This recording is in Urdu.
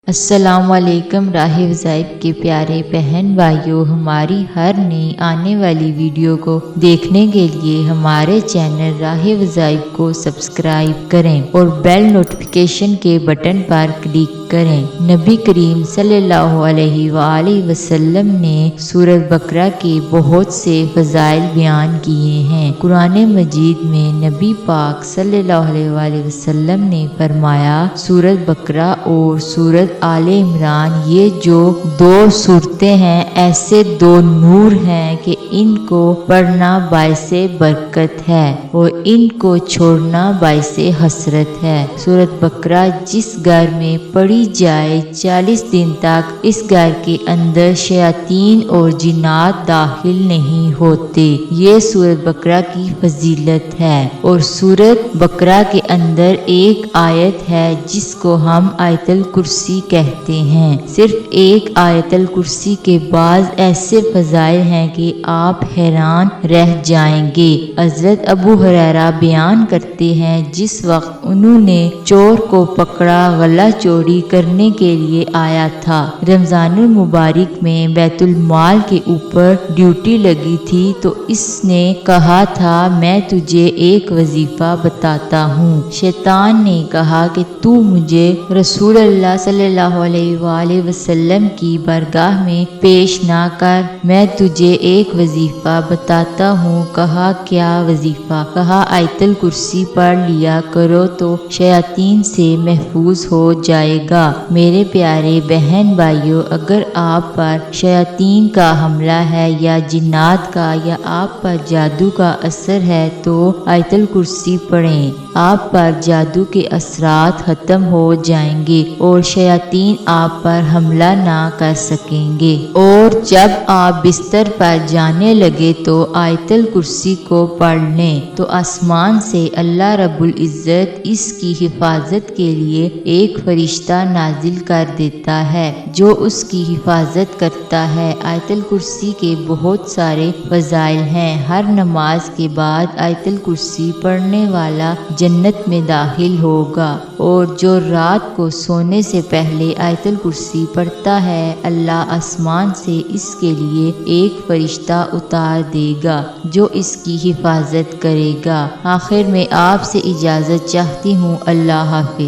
السلام علیکم راہ وظائف کے پیارے بہن بھائیوں، ہماری ہر نئی آنے والی ویڈیو کو دیکھنے کے لیے ہمارے چینل راہ وظائف کو سبسکرائب کریں اور بیل نوٹیفیکیشن کے بٹن پر کلک کریں۔ نبی کریم صلی اللہ علیہ وآلہ وسلم نے سورۃ بقرہ کے بہت سے فضائل بیان کیے ہیں۔ قرآن مجید میں نبی پاک صلی اللہ علیہ وآلہ وسلم نے فرمایا، سورۃ بقرہ اور سورۃ آل عمران یہ جو دو صورتیں ہیں ایسے دو نور ہیں کہ ان کو پڑھنا باعث برکت ہے اور ان کو چھوڑنا باعث حسرت ہے۔ سورۃ بقرہ جس گھر میں پڑھی جائے 40 دن تک اس گھر کے اندر شیاطین اور جنات داخل نہیں ہوتے۔ یہ سورۃ بقرہ کی فضیلت ہے۔ اور سورۃ بقرہ کے اندر ایک آیت ہے جس کو ہم آیت الکرسی کہتے ہیں۔ صرف ایک آیت الکرسی کے بعض ایسے فضائل ہیں کہ آپ حیران رہ جائیں گے۔ حضرت ابو ہریرہ بیان کرتے ہیں، جس وقت انہوں نے چور کو پکڑا، غلہ چوری کرنے کے لیے آیا تھا۔ رمضان المبارک میں بیت المال کے اوپر ڈیوٹی لگی تھی تو اس نے کہا تھا، میں تجھے ایک وظیفہ بتاتا ہوں۔ شیطان نے کہا کہ تو مجھے رسول اللہ صلی اللہ علیہ وآلہ وسلم کی بارگاہ میں پیش نہ کر، میں تجھے ایک وظیفہ بتاتا ہوں۔ کہا کیا وظیفہ؟ کہا آیت الکرسی پڑھ لیا کرو تو شیاطین سے محفوظ ہو جائے گا۔ میرے پیارے بہن بھائیوں، اگر آپ پر شیاطین کا حملہ ہے یا جنات کا یا آپ پر جادو کا اثر ہے تو آیت الکرسی پڑھیں، آپ پر جادو کے اثرات ختم ہو جائیں گے اور شیاطین آپ پر حملہ نہ کر سکیں گے۔ اور جب آپ بستر پر جانے لگے تو آیت الکرسی کو پڑھ لیں تو آسمان سے اللہ رب العزت اس کی حفاظت کے لیے ایک فرشتہ نازل کر دیتا ہے جو اس کی حفاظت کرتا ہے۔ آیت الکرسی کے بہت سارے فضائل ہیں۔ ہر نماز کے بعد آیت الکرسی پڑھنے والا جنت میں داخل ہوگا، اور جو رات کو سونے سے پہلے آیت الکرسی پڑھتا ہے، اللہ آسمان سے اس کے لیے ایک فرشتہ اتار دے گا جو اس کی حفاظت کرے گا۔ آخر میں آپ سے اجازت چاہتی ہوں، اللہ حافظ۔